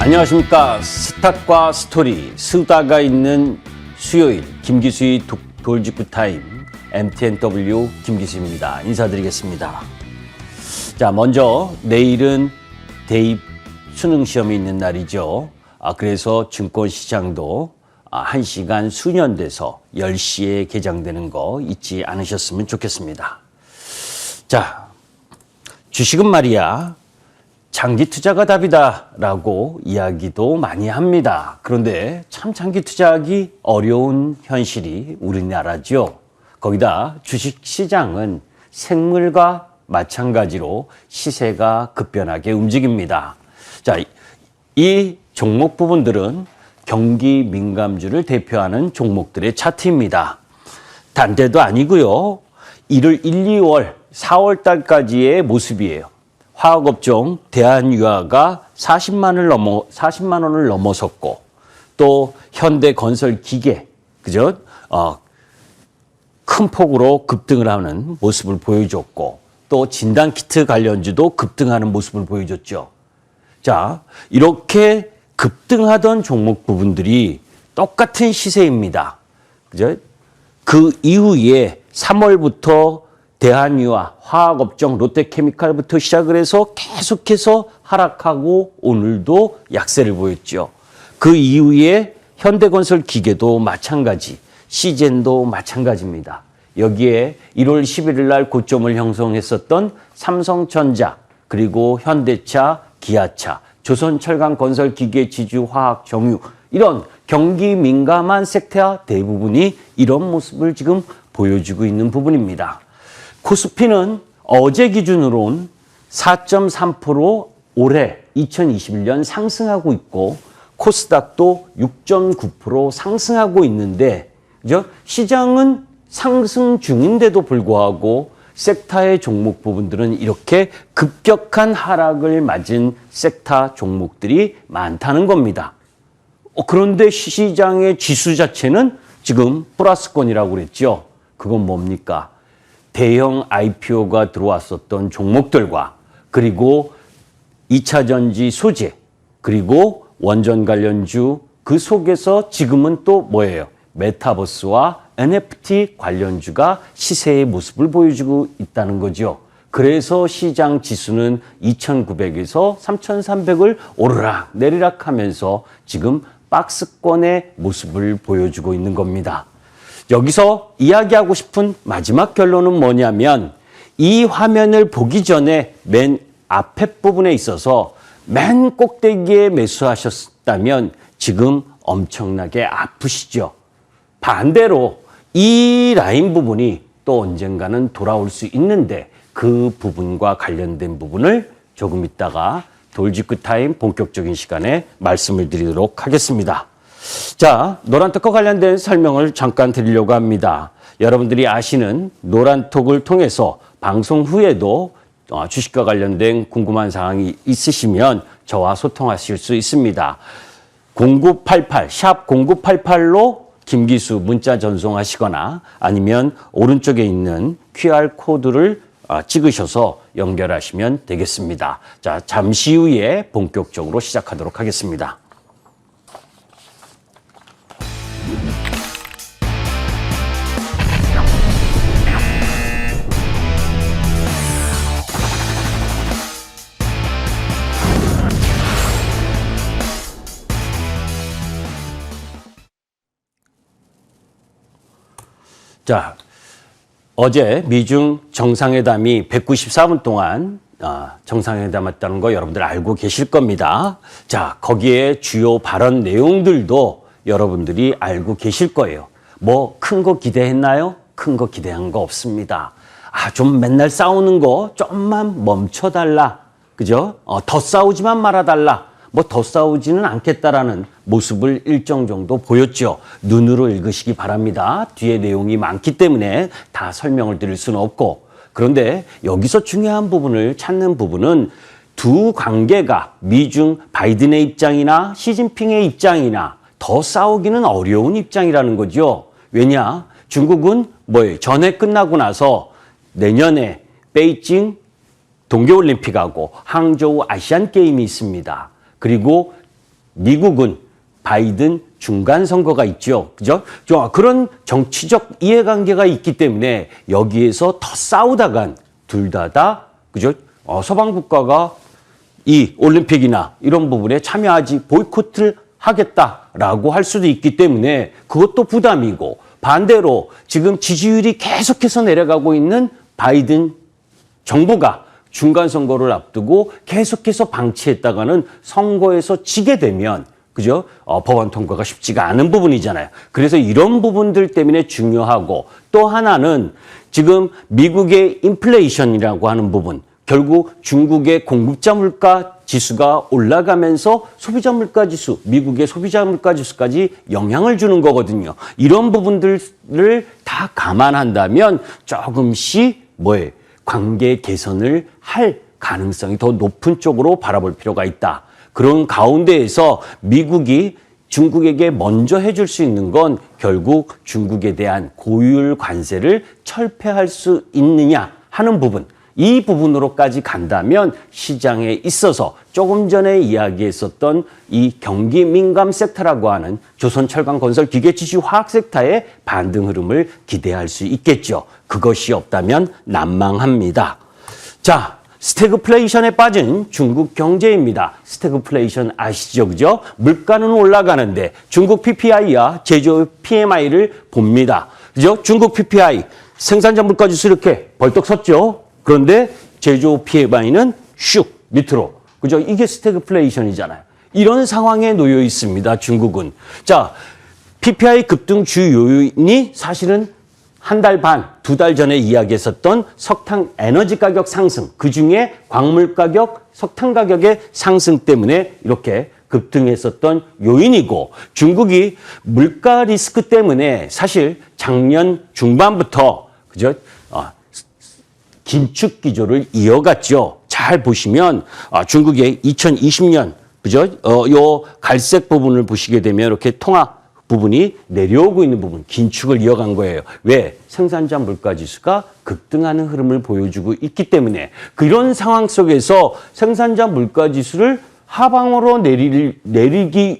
안녕하십니까. 스탁과 스토리, 수다가 있는 수요일 김기수의 돌직구 타임 MTNW 김기수입니다. 인사드리겠습니다. 자, 먼저 내일은 대입 수능 시험이 있는 날이죠. 그래서 증권시장도 1시간 수년돼서 10시에 개장되는 거 잊지 않으셨으면 좋겠습니다. 자, 주식은 말이야 장기 투자가 답이다라고 이야기도 많이 합니다. 그런데 참 장기 투자하기 어려운 현실이 우리나라죠. 거기다 주식 시장은 생물과 마찬가지로 시세가 급변하게 움직입니다. 자, 이 종목 부분들은 경기 민감주를 대표하는 종목들의 차트입니다. 단데도 아니고요. 1월 1, 2월, 4월 달까지의 모습이에요. 화학업종 대한유화가 40만 원을 넘어섰고, 또 현대건설기계, 그죠? 큰 폭으로 급등을 하는 모습을 보여줬고, 또 진단키트 관련주도 급등하는 모습을 보여줬죠. 자, 이렇게 급등하던 종목 부분들이 똑같은 시세입니다. 그죠? 그 이후에 3월부터 대한유화, 화학업종, 롯데케미칼부터 시작을 해서 계속해서 하락하고 오늘도 약세를 보였죠. 그 이후에 현대건설 기계도 마찬가지, 시젠도 마찬가지입니다. 여기에 1월 11일 날 고점을 형성했었던 삼성전자, 그리고 현대차, 기아차, 조선철강건설기계, 지주화학, 정유, 이런 경기 민감한 섹터 대부분이 이런 모습을 지금 보여주고 있는 부분입니다. 코스피는 어제 기준으로는 4.3% 올해 2021년 상승하고 있고, 코스닥도 6.9% 상승하고 있는데, 그죠? 시장은 상승 중인데도 불구하고 섹터의 종목 부분들은 이렇게 급격한 하락을 맞은 섹터 종목들이 많다는 겁니다. 그런데 시장의 지수 자체는 지금 플러스권이라고 그랬죠. 그건 뭡니까? 대형 IPO가 들어왔었던 종목들과, 그리고 2차 전지 소재, 그리고 원전 관련주, 그 속에서 지금은 또 뭐예요? 메타버스와 NFT 관련주가 시세의 모습을 보여주고 있다는 거죠. 그래서 시장 지수는 2,900에서 3,300을 오르락 내리락 하면서 지금 박스권의 모습을 보여주고 있는 겁니다. 여기서 이야기하고 싶은 마지막 결론은 뭐냐면, 이 화면을 보기 전에 맨 앞에 부분에 있어서 맨 꼭대기에 매수하셨다면 지금 엄청나게 아프시죠. 반대로 이 라인 부분이 또 언젠가는 돌아올 수 있는데, 그 부분과 관련된 부분을 조금 있다가 돌직구 타임 본격적인 시간에 말씀을 드리도록 하겠습니다. 자, 노란톡과 관련된 설명을 잠깐 드리려고 합니다. 여러분들이 아시는 노란톡을 통해서 방송 후에도 주식과 관련된 궁금한 사항이 있으시면 저와 소통하실 수 있습니다. 0988, 샵 0988로 김기수 문자 전송하시거나, 아니면 오른쪽에 있는 QR코드를 찍으셔서 연결하시면 되겠습니다. 자, 잠시 후에 본격적으로 시작하도록 하겠습니다. 자, 어제 미중 정상회담이 194분 동안 정상회담했다는 거 여러분들 알고 계실 겁니다. 자, 거기에 주요 발언 내용들도 여러분들이 알고 계실 거예요. 뭐 큰 거 기대했나요? 큰 거 기대한 거 없습니다. 좀 맨날 싸우는 거 좀만 멈춰달라. 그죠? 더 싸우지만 말아달라. 뭐 더 싸우지는 않겠다라는 모습을 일정 정도 보였죠. 눈으로 읽으시기 바랍니다. 뒤에 내용이 많기 때문에 다 설명을 드릴 수는 없고. 그런데 여기서 중요한 부분을 찾는 부분은, 두 관계가 미중 바이든의 입장이나 시진핑의 입장이나 더 싸우기는 어려운 입장이라는 거죠. 왜냐? 중국은 뭐예요? 전에 끝나고 나서 내년에 베이징 동계올림픽하고 항저우 아시안게임이 있습니다. 그리고 미국은 바이든 중간 선거가 있죠. 그죠? 그런 정치적 이해관계가 있기 때문에 여기에서 더 싸우다간 둘 다 그죠? 서방 국가가 이 올림픽이나 이런 부분에 참여하지 보이콧을 하겠다라고 할 수도 있기 때문에 그것도 부담이고, 반대로 지금 지지율이 계속해서 내려가고 있는 바이든 정부가 중간 선거를 앞두고 계속해서 방치했다가는 선거에서 지게 되면 그죠? 법안 통과가 쉽지가 않은 부분이잖아요. 그래서 이런 부분들 때문에 중요하고, 또 하나는 지금 미국의 인플레이션이라고 하는 부분, 결국 중국의 공급자 물가 지수가 올라가면서 소비자 물가 지수, 미국의 소비자 물가 지수까지 영향을 주는 거거든요. 이런 부분들을 다 감안한다면 조금씩 관계 개선을 할 가능성이 더 높은 쪽으로 바라볼 필요가 있다. 그런 가운데에서 미국이 중국에게 먼저 해줄 수 있는 건 결국 중국에 대한 고율 관세를 철폐할 수 있느냐 하는 부분. 이 부분으로까지 간다면 시장에 있어서 조금 전에 이야기했었던 이 경기 민감 섹터라고 하는 조선철강 건설 기계지주 화학 섹터의 반등 흐름을 기대할 수 있겠죠. 그것이 없다면 난망합니다. 자, 스태그플레이션에 빠진 중국 경제입니다. 스태그플레이션 아시죠? 그죠? 물가는 올라가는데 중국 PPI와 제조업 PMI를 봅니다. 그죠? 중국 PPI 생산자 물가지수 이렇게 벌떡 섰죠. 그런데 제조업 PMI는 슉 밑으로. 그죠? 이게 스태그플레이션이잖아요. 이런 상황에 놓여 있습니다. 중국은. 자, PPI 급등 주 요인이 사실은 한 달 반, 두 달 전에 이야기했었던 석탄 에너지 가격 상승, 그중에 광물 가격, 석탄 가격의 상승 때문에 이렇게 급등했었던 요인이고, 중국이 물가 리스크 때문에 사실 작년 중반부터 그죠? 긴축 기조를 이어갔죠. 잘 보시면 중국의 2020년 그죠? 요 갈색 부분을 보시게 되면 이렇게 통화 부분이 내려오고 있는 부분, 긴축을 이어간 거예요. 왜? 생산자 물가 지수가 급등하는 흐름을 보여주고 있기 때문에. 그런 상황 속에서 생산자 물가 지수를 하방으로 내리고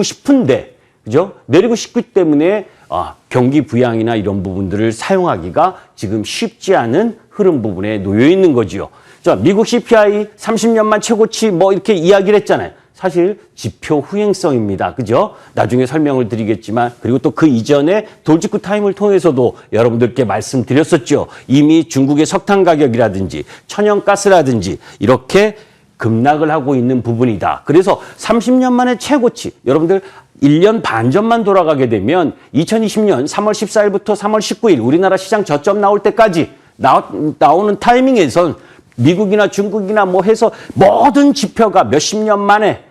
싶은데, 그죠? 내리고 싶기 때문에 경기 부양이나 이런 부분들을 사용하기가 지금 쉽지 않은 흐름 부분에 놓여 있는 거지요. 자, 미국 CPI 30년만 최고치 이렇게 이야기를 했잖아요. 사실 지표 후행성입니다. 그죠? 나중에 설명을 드리겠지만, 그리고 또 그 이전에 돌직구 타임을 통해서도 여러분들께 말씀드렸었죠. 이미 중국의 석탄 가격이라든지 천연가스라든지 이렇게 급락을 하고 있는 부분이다. 그래서 30년 만에 최고치, 여러분들 1년 반 전만 돌아가게 되면 2020년 3월 14일부터 3월 19일 우리나라 시장 저점 나올 때까지 나오는 타이밍에선 미국이나 중국이나 해서 모든 지표가 몇십 년 만에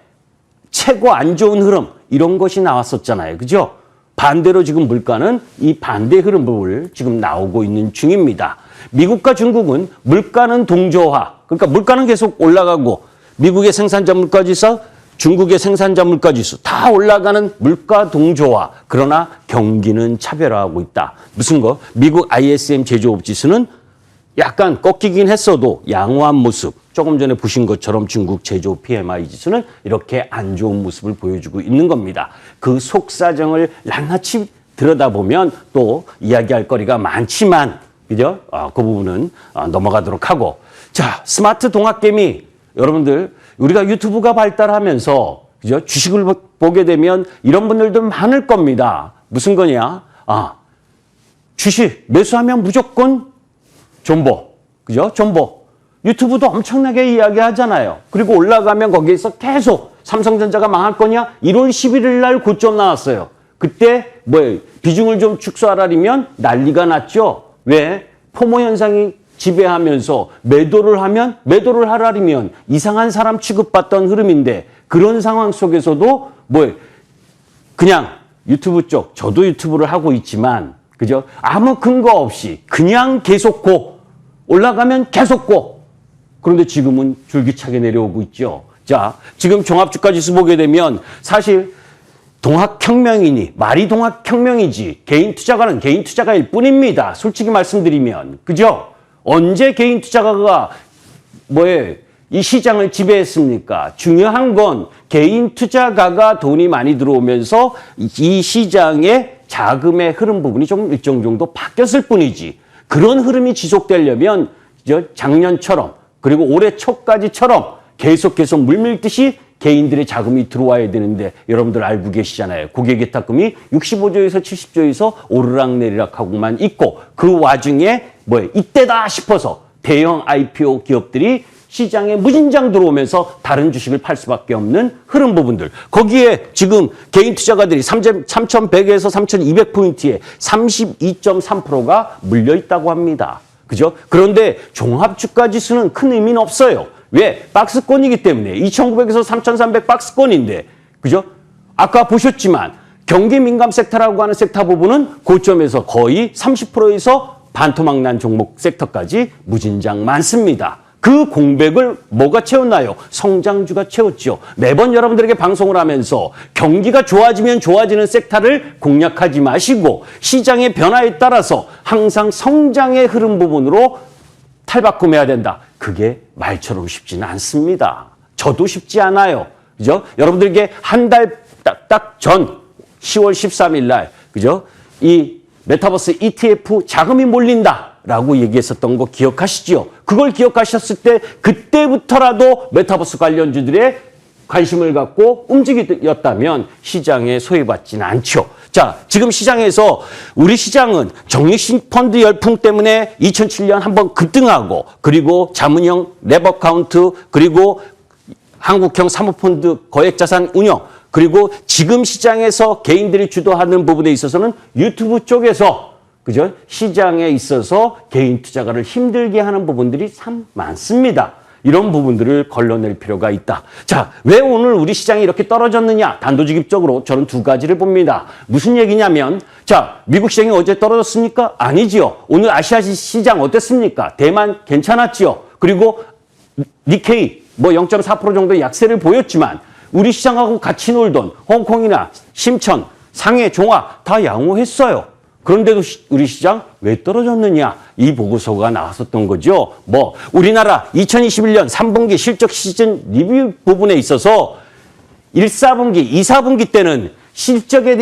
최고 안 좋은 흐름, 이런 것이 나왔었잖아요. 그죠? 반대로 지금 물가는 이 반대 흐름을 지금 나오고 있는 중입니다. 미국과 중국은 물가는 동조화, 그러니까 물가는 계속 올라가고 미국의 생산자 물가지수, 중국의 생산자 물가지수 다 올라가는 물가 동조화. 그러나 경기는 차별화하고 있다. 무슨 거? 미국 ISM 제조업 지수는 약간 꺾이긴 했어도 양호한 모습. 조금 전에 보신 것처럼 중국 제조업 PMI 지수는 이렇게 안 좋은 모습을 보여주고 있는 겁니다. 그 속사정을 낱낱이 들여다보면 또 이야기할 거리가 많지만, 그죠? 그 부분은 넘어가도록 하고. 자, 스마트 동학개미. 여러분들, 우리가 유튜브가 발달하면서, 그죠? 주식을 보게 되면 이런 분들도 많을 겁니다. 무슨 거냐? 주식 매수하면 무조건 존버. 그죠? 존버. 유튜브도 엄청나게 이야기하잖아요. 그리고 올라가면 거기에서 계속 삼성전자가 망할 거냐? 1월 11일 날 고점 나왔어요. 그때 비중을 좀 축소하라면 난리가 났죠. 왜? 포모 현상이 지배하면서 매도를 하라면 이상한 사람 취급받던 흐름인데, 그런 상황 속에서도 그냥 유튜브 쪽, 저도 유튜브를 하고 있지만, 그죠? 아무 근거 없이 그냥 계속 올라가면 계속 그런데 지금은 줄기차게 내려오고 있죠. 자, 지금 종합주가지수 보게 되면 사실 동학혁명이니 말이 동학혁명이지 개인 투자가일 뿐입니다. 솔직히 말씀드리면. 그죠? 언제 개인 투자가가 이 시장을 지배했습니까? 중요한 건 개인 투자가가 돈이 많이 들어오면서 이 시장의 자금의 흐름 부분이 좀 일정 정도 바뀌었을 뿐이지. 그런 흐름이 지속되려면 작년처럼 그리고 올해 초까지처럼 계속해서 물밀듯이 개인들의 자금이 들어와야 되는데 여러분들 알고 계시잖아요. 고객예탁금이 65조에서 70조에서 오르락내리락 하고만 있고 그 와중에 이때다 싶어서 대형 IPO 기업들이 시장에 무진장 들어오면서 다른 주식을 팔 수밖에 없는 흐름 부분들. 거기에 지금 개인 투자가들이 3,100에서 3,200포인트에 32.3%가 물려 있다고 합니다. 그죠? 그런데 종합주가 지수는 큰 의미는 없어요. 왜? 박스권이기 때문에 2,900에서 3,300 박스권인데, 그죠? 아까 보셨지만 경기 민감 섹터라고 하는 섹터 부분은 고점에서 거의 30%에서 반토막 난 종목 섹터까지 무진장 많습니다. 그 공백을 뭐가 채웠나요? 성장주가 채웠죠. 매번 여러분들에게 방송을 하면서 경기가 좋아지면 좋아지는 섹터를 공략하지 마시고 시장의 변화에 따라서 항상 성장의 흐름 부분으로 탈바꿈해야 된다. 그게 말처럼 쉽지는 않습니다. 저도 쉽지 않아요. 그죠? 여러분들에게 한 달 딱 전 10월 13일 날, 그죠? 이 메타버스 ETF 자금이 몰린다라고 얘기했었던 거 기억하시죠? 그걸 기억하셨을 때 그때부터라도 메타버스 관련주들의 관심을 갖고 움직였다면 시장에 소외받지는 않죠. 자, 지금 시장에서 우리 시장은 적립식 펀드 열풍 때문에 2007년 한번 급등하고 그리고 자문형 랩 어카운트 그리고 한국형 사모펀드 거액자산 운영 그리고 지금 시장에서 개인들이 주도하는 부분에 있어서는 유튜브 쪽에서 그죠? 시장에 있어서 개인 투자가를 힘들게 하는 부분들이 참 많습니다. 이런 부분들을 걸러낼 필요가 있다. 자, 왜 오늘 우리 시장이 이렇게 떨어졌느냐? 단도직입적으로 저는 두 가지를 봅니다. 무슨 얘기냐면, 자, 미국 시장이 어제 떨어졌습니까? 아니지요. 오늘 아시아 시장 어땠습니까? 대만 괜찮았지요. 그리고 니케이 0.4% 정도 약세를 보였지만 우리 시장하고 같이 놀던 홍콩이나 심천, 상해, 종화 다 양호했어요. 그런데도 우리 시장 왜 떨어졌느냐? 이 보고서가 나왔었던 거죠. 우리나라 2021년 3분기 실적 시즌 리뷰 부분에 있어서 1, 4분기, 2, 4분기 때는 실적에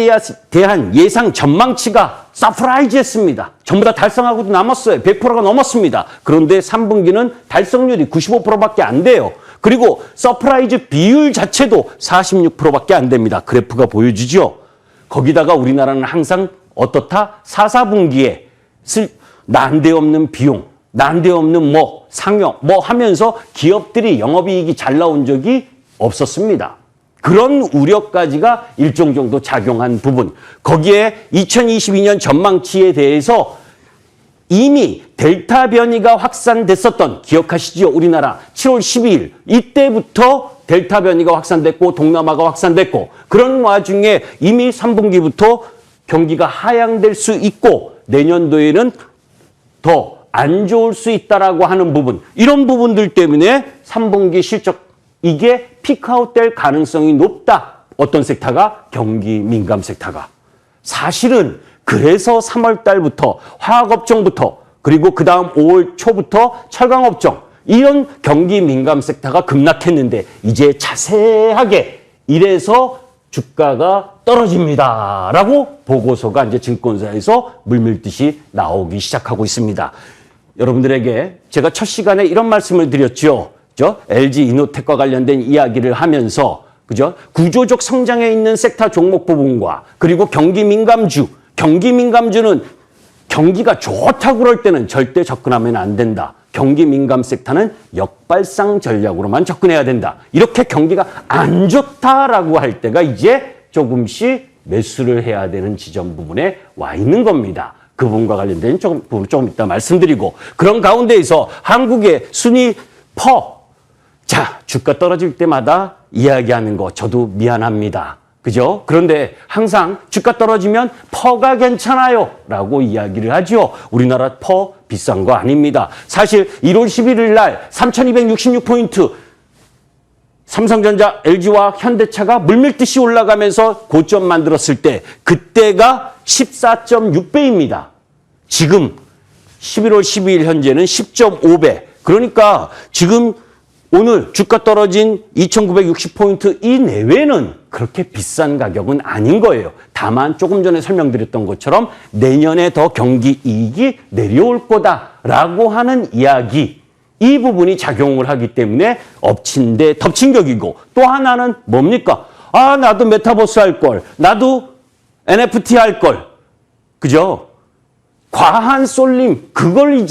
대한 예상 전망치가 서프라이즈했습니다. 전부 다 달성하고도 남았어요. 100%가 넘었습니다. 그런데 3분기는 달성률이 95%밖에 안 돼요. 그리고 서프라이즈 비율 자체도 46%밖에 안 됩니다. 그래프가 보여주죠. 거기다가 우리나라는 항상 어떻다? 4, 4분기에 난데없는 비용, 난데없는 상여 하면서 기업들이 영업이익이 잘 나온 적이 없었습니다. 그런 우려까지가 일정 정도 작용한 부분. 거기에 2022년 전망치에 대해서 이미 델타 변이가 확산됐었던 기억하시죠? 우리나라 7월 12일 이때부터 델타 변이가 확산됐고 동남아가 확산됐고 그런 와중에 이미 3분기부터 경기가 하향될 수 있고 내년도에는 더 안 좋을 수 있다라고 하는 부분 이런 부분들 때문에 3분기 실적 이게 피크아웃 될 가능성이 높다. 어떤 섹터가? 경기 민감 섹터가. 사실은 그래서 3월 달부터 화학업종부터 그리고 그 다음 5월 초부터 철강업종 이런 경기 민감 섹터가 급락했는데 이제 자세하게 이래서 주가가 떨어집니다. 라고 보고서가 이제 증권사에서 물밀듯이 나오기 시작하고 있습니다. 여러분들에게 제가 첫 시간에 이런 말씀을 드렸죠. LG 이노텍과 관련된 이야기를 하면서 그죠? 구조적 성장에 있는 섹터 종목 부분과 그리고 경기 민감주는 경기가 좋다고 그럴 때는 절대 접근하면 안 된다. 경기 민감 섹터는 역발상 전략으로만 접근해야 된다. 이렇게 경기가 안 좋다라고 할 때가 이제 조금씩 매수를 해야 되는 지점 부분에 와 있는 겁니다. 그 부분과 관련된 부분 조금 이따 말씀드리고 그런 가운데에서 한국의 순위 자, 주가 떨어질 때마다 이야기하는 거 저도 미안합니다. 그죠? 그런데 항상 주가 떨어지면 퍼가 괜찮아요 라고 이야기를 하죠. 우리나라 퍼 비싼 거 아닙니다. 사실 1월 11일 날 3266포인트 삼성전자, LG와 현대차가 물밀듯이 올라가면서 고점 만들었을 때 그때가 14.6배입니다. 지금 11월 12일 현재는 10.5배. 그러니까 지금 오늘 주가 떨어진 2,960포인트 이내외는 그렇게 비싼 가격은 아닌 거예요. 다만 조금 전에 설명드렸던 것처럼 내년에 더 경기 이익이 내려올 거다라고 하는 이야기, 이 부분이 작용을 하기 때문에 엎친 데 덮친 격이고, 또 하나는 뭡니까? 아, 나도 메타버스 할 걸, 나도 NFT 할 걸, 그죠? 과한 쏠림, 그걸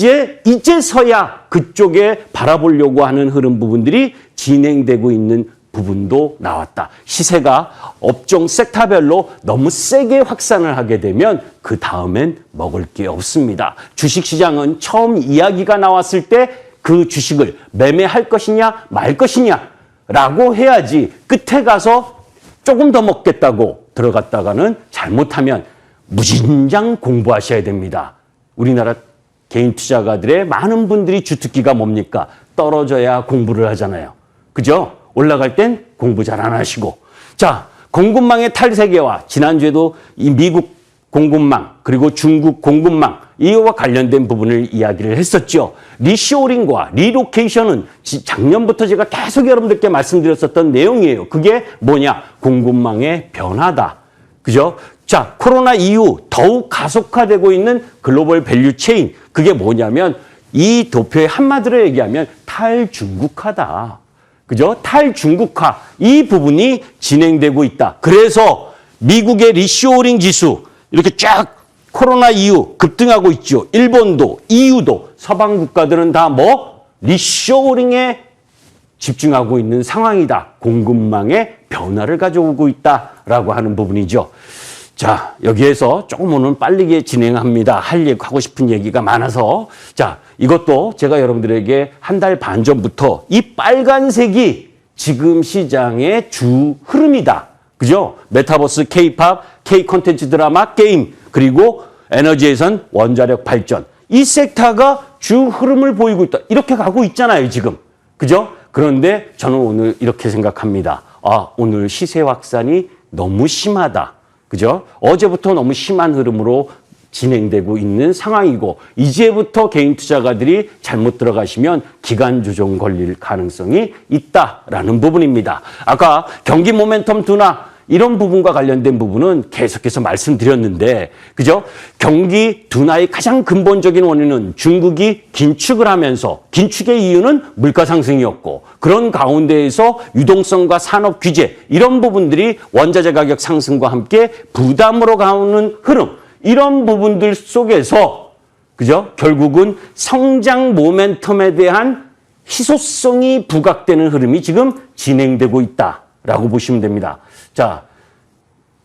이제서야 그쪽에 바라보려고 하는 흐름 부분들이 진행되고 있는 부분도 나왔다. 시세가 업종 섹터별로 너무 세게 확산을 하게 되면 그 다음엔 먹을 게 없습니다. 주식시장은 처음 이야기가 나왔을 때 그 주식을 매매할 것이냐 말 것이냐 라고 해야지, 끝에 가서 조금 더 먹겠다고 들어갔다가는 잘못하면 무진장 공부하셔야 됩니다. 우리나라 개인 투자가들의 많은 분들이 주특기가 뭡니까? 떨어져야 공부를 하잖아요. 그죠? 올라갈 땐 공부 잘 안 하시고. 자, 공급망의 탈세계화. 지난주에도 이 미국 공급망, 그리고 중국 공급망, 이와 관련된 부분을 이야기를 했었죠. 리쇼링과 리로케이션은 작년부터 제가 계속 여러분들께 말씀드렸었던 내용이에요. 그게 뭐냐? 공급망의 변화다. 그죠? 자, 코로나 이후 더욱 가속화되고 있는 글로벌 밸류 체인. 그게 뭐냐면 이 도표의 한마디로 얘기하면 탈중국화다. 그죠? 탈중국화. 이 부분이 진행되고 있다. 그래서 미국의 리쇼링 지수 이렇게 쫙 코로나 이후 급등하고 있죠. 일본도, EU도, 서방 국가들은 다 뭐? 리쇼링에 집중하고 있는 상황이다. 공급망의 변화를 가져오고 있다라고 하는 부분이죠. 자, 여기에서 조금 오늘 빠르게 진행합니다. 하고 싶은 얘기가 많아서. 자, 이것도 제가 여러분들에게 한 달 반 전부터 이 빨간색이 지금 시장의 주 흐름이다. 그죠? 메타버스, K-팝, K-콘텐츠 드라마, 게임, 그리고 에너지에선 원자력 발전. 이 섹터가 주 흐름을 보이고 있다. 이렇게 가고 있잖아요, 지금. 그죠? 그런데 저는 오늘 이렇게 생각합니다. 아, 오늘 시세 확산이 너무 심하다. 그죠? 어제부터 너무 심한 흐름으로 진행되고 있는 상황이고, 이제부터 개인 투자가들이 잘못 들어가시면 기간 조정 걸릴 가능성이 있다라는 부분입니다. 아까 경기 모멘텀 둔화 이런 부분과 관련된 부분은 계속해서 말씀드렸는데, 그죠? 경기 둔화의 가장 근본적인 원인은 중국이 긴축을 하면서, 긴축의 이유는 물가 상승이었고, 그런 가운데에서 유동성과 산업 규제 이런 부분들이 원자재 가격 상승과 함께 부담으로 가오는 흐름, 이런 부분들 속에서, 그죠? 결국은 성장 모멘텀에 대한 희소성이 부각되는 흐름이 지금 진행되고 있다라고 보시면 됩니다. 자,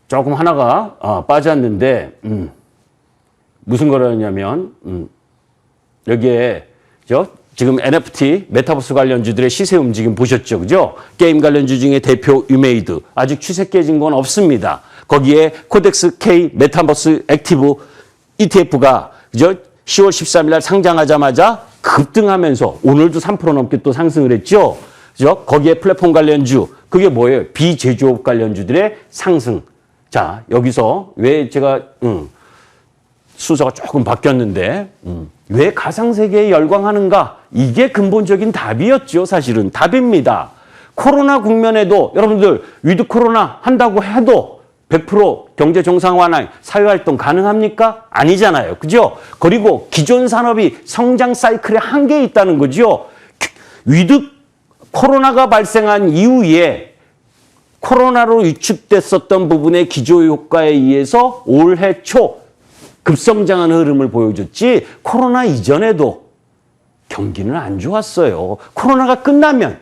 조금 하나가 빠졌는데, 무슨 거라냐면, 여기에 지금 NFT, 메타버스 관련주들의 시세 움직임 보셨죠, 그죠? 게임 관련주 중에 대표 유메이드, 아직 추세 깨진 건 없습니다. 거기에 코덱스 K 메타버스 액티브 ETF가 그죠? 10월 13일 날 상장하자마자 급등하면서 오늘도 3% 넘게 또 상승을 했죠. 그죠? 거기에 플랫폼 관련주, 그게 뭐예요? 비제조업 관련주들의 상승. 자, 여기서 왜 제가 순서가 조금 바뀌었는데 왜 가상세계에 열광하는가? 이게 근본적인 답이었죠. 사실은 답입니다. 코로나 국면에도 여러분들 위드 코로나 한다고 해도 100% 경제 정상화나 사회활동 가능합니까? 아니잖아요. 그죠? 그리고 기존 산업이 성장 사이클에 한계에 있다는 거죠. 위드 코로나가 발생한 이후에 코로나로 위축됐었던 부분의 기저효과에 의해서 올해 초 급성장하는 흐름을 보여줬지, 코로나 이전에도 경기는 안 좋았어요. 코로나가 끝나면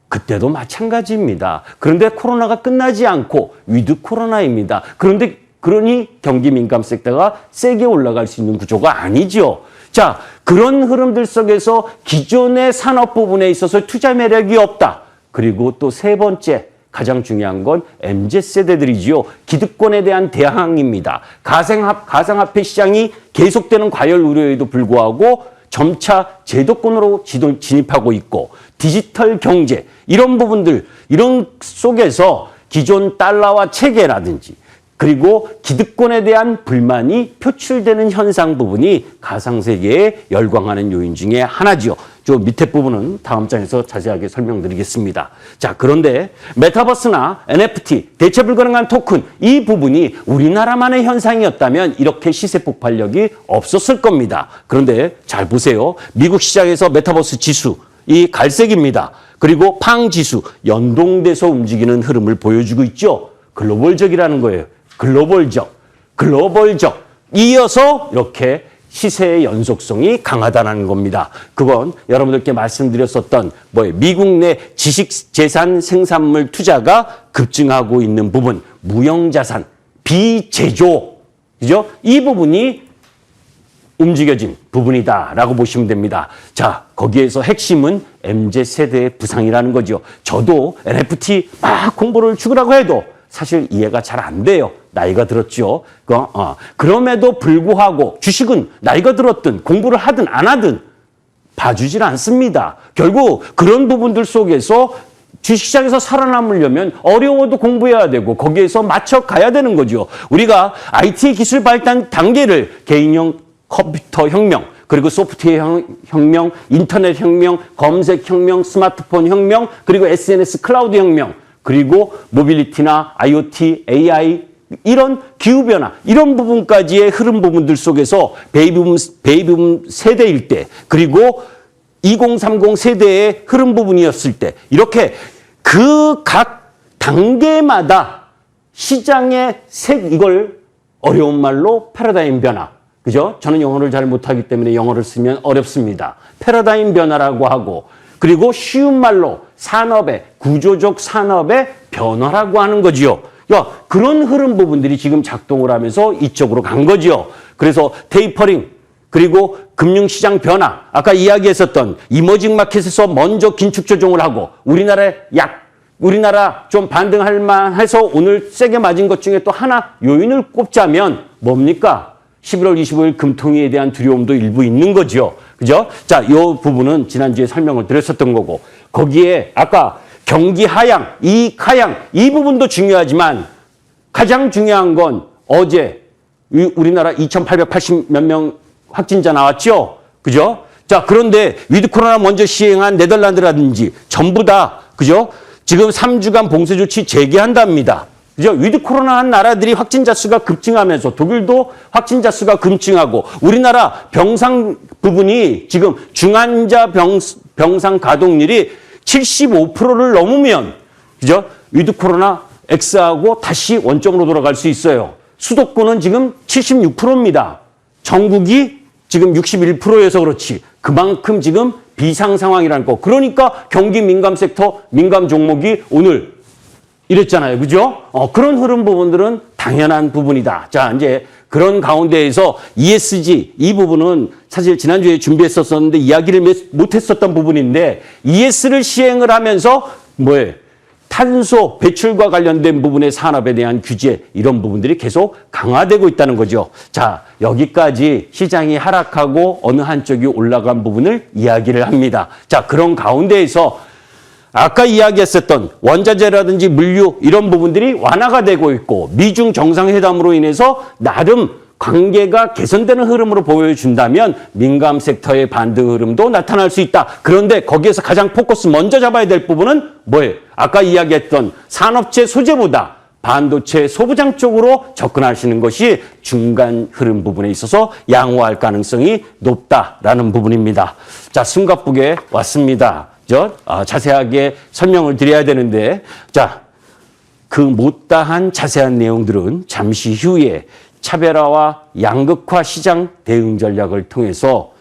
그때도 마찬가지입니다. 그런데 코로나가 끝나지 않고 위드 코로나입니다. 그러니 경기 민감 섹터가 세게 올라갈 수 있는 구조가 아니죠. 자, 그런 흐름들 속에서 기존의 산업 부분에 있어서 투자 매력이 없다. 그리고 또 세 번째, 가장 중요한 건 MZ세대들이지요. 기득권에 대한 대항입니다. 가상화폐 시장이 계속되는 과열 우려에도 불구하고 점차 제도권으로 진입하고 있고, 디지털 경제 이런 부분들, 이런 속에서 기존 달러화 체계라든지 그리고 기득권에 대한 불만이 표출되는 현상 부분이 가상세계에 열광하는 요인 중에 하나지요. 저 밑에 부분은 다음 장에서 자세하게 설명드리겠습니다. 자, 그런데 메타버스나 NFT, 대체 불가능한 토큰 이 부분이 우리나라만의 현상이었다면 이렇게 시세 폭발력이 없었을 겁니다. 그런데 잘 보세요. 미국 시장에서 메타버스 지수 이 갈색입니다. 그리고 팡 지수 연동돼서 움직이는 흐름을 보여주고 있죠. 글로벌적이라는 거예요. 글로벌적. 이어서 이렇게 시세의 연속성이 강하다는 겁니다. 그건 여러분들께 말씀드렸었던 미국 내 지식재산 생산물 투자가 급증하고 있는 부분, 무형자산, 비제조, 그죠? 이 부분이 움직여진 부분이다라고 보시면 됩니다. 자, 거기에서 핵심은 MZ세대의 부상이라는 거죠. 저도 NFT 막 공부를 죽으라고 해도 사실 이해가 잘 안 돼요. 나이가 들었죠. 그럼에도 불구하고 주식은 나이가 들었든 공부를 하든 안 하든 봐주질 않습니다. 결국 그런 부분들 속에서 주식시장에서 살아남으려면 어려워도 공부해야 되고 거기에서 맞춰 가야 되는 거죠. 우리가 IT 기술 발달 단계를 개인형 컴퓨터 혁명, 그리고 소프트웨어 혁명, 인터넷 혁명, 검색 혁명, 스마트폰 혁명, 그리고 SNS 클라우드 혁명, 그리고 모빌리티나 IoT, AI 이런 기후변화 이런 부분까지의 흐름 부분들 속에서 베이비붐 세대일 때 그리고 2030 세대의 흐름 부분이었을 때 이렇게 그 각 단계마다 시장의 이걸 어려운 말로 패러다임 변화. 그죠? 저는 영어를 잘 못하기 때문에 영어를 쓰면 어렵습니다. 패러다임 변화라고 하고 그리고 쉬운 말로 산업의 구조적 산업의 변화라고 하는 거지요. 그런 흐름 부분들이 지금 작동을 하면서 이쪽으로 간 거지요. 그래서 테이퍼링 그리고 금융시장 변화 아까 이야기했었던 이머징 마켓에서 먼저 긴축 조정을 하고 우리나라 좀 반등할 만해서 오늘 세게 맞은 것 중에 또 하나 요인을 꼽자면 뭡니까? 11월 25일 금통위에 대한 두려움도 일부 있는 거죠. 그죠? 자, 이 부분은 지난주에 설명을 드렸었던 거고 거기에 아까 경기 하향, 이익 하향 이 부분도 중요하지만 가장 중요한 건 어제 우리나라 2,880 몇 명 확진자 나왔죠? 그죠? 자, 그런데 위드 코로나 먼저 시행한 네덜란드라든지 전부 다 그죠? 지금 3주간 봉쇄 조치 재개한답니다. 그죠? 위드 코로나 한 나라들이 확진자 수가 급증하면서 독일도 확진자 수가 급증하고 우리나라 병상 부분이 지금 중환자 병상 가동률이 75%를 넘으면 그죠? 위드 코로나 X하고 다시 원점으로 돌아갈 수 있어요. 수도권은 지금 76%입니다. 전국이 지금 61%여서 그렇지. 그만큼 지금 비상 상황이라는 거. 그러니까 경기 민감 섹터, 민감 종목이 오늘 이랬잖아요. 그죠? 그런 흐름 부분들은 당연한 부분이다. 자, 이제 그런 가운데에서 ESG 이 부분은 사실 지난주에 준비했었는데 이야기를 못했었던 부분인데 ES를 시행을 하면서 탄소 배출과 관련된 부분의 산업에 대한 규제 이런 부분들이 계속 강화되고 있다는 거죠. 자, 여기까지 시장이 하락하고 어느 한쪽이 올라간 부분을 이야기를 합니다. 자, 그런 가운데에서 아까 이야기했었던 원자재라든지 물류 이런 부분들이 완화가 되고 있고 미중 정상회담으로 인해서 나름 관계가 개선되는 흐름으로 보여준다면 민감 섹터의 반등 흐름도 나타날 수 있다. 그런데 거기에서 가장 포커스 먼저 잡아야 될 부분은 뭐예요? 아까 이야기했던 산업체 소재보다 반도체 소부장 쪽으로 접근하시는 것이 중간 흐름 부분에 있어서 양호할 가능성이 높다라는 부분입니다. 자, 숨가쁘게 왔습니다. 자세하게 설명을 드려야 되는데 자, 그 못다한 자세한 내용들은 잠시 후에 차별화와 양극화 시장 대응 전략을 통해서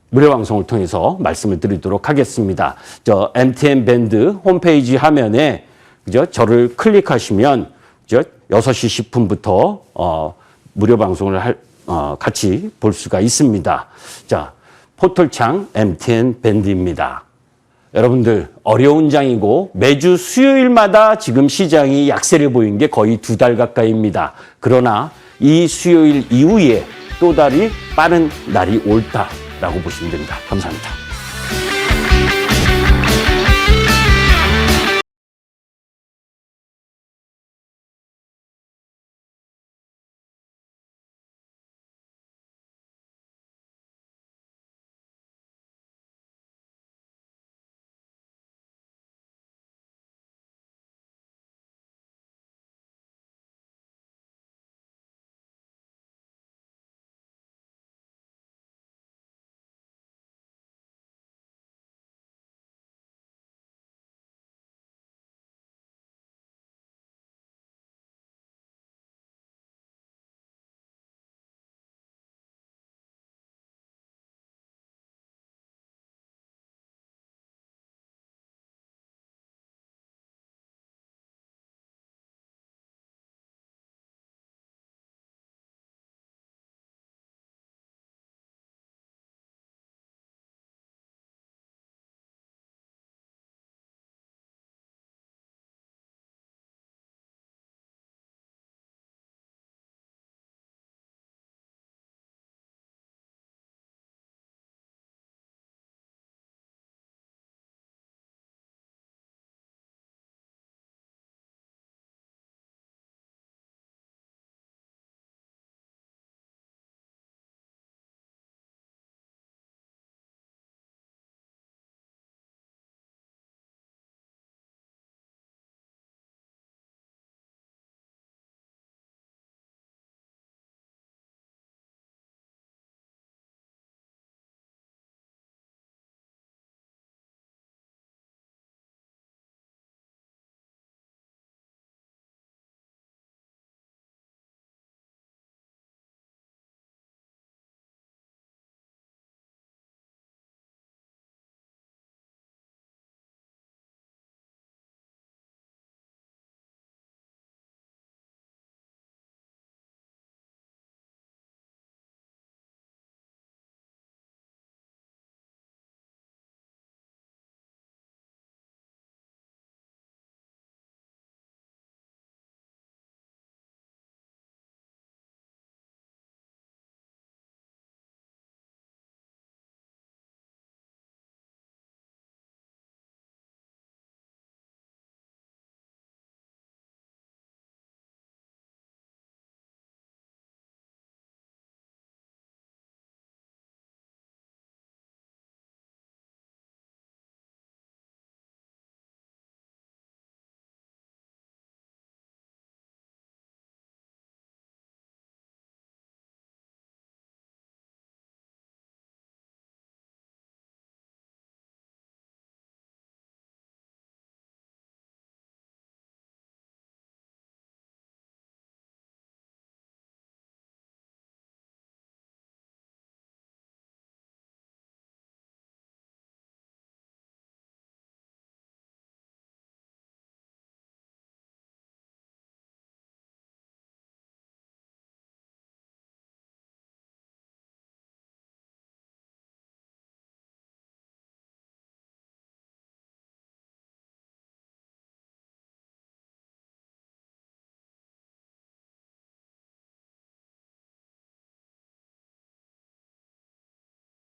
무료 방송을 통해서 말씀을 드리도록 하겠습니다. 저 MTN 밴드 홈페이지 화면에 그죠? 저를 클릭하시면 6시 10분부터 무료 방송을 같이 볼 수가 있습니다. 자, 포털창 MTN 밴드입니다. 여러분들 어려운 장이고 매주 수요일마다 지금 시장이 약세를 보인 게 거의 2달 가까이입니다. 그러나 이 수요일 이후에 또 다른 빠른 날이 옳다라고 보시면 됩니다. 감사합니다.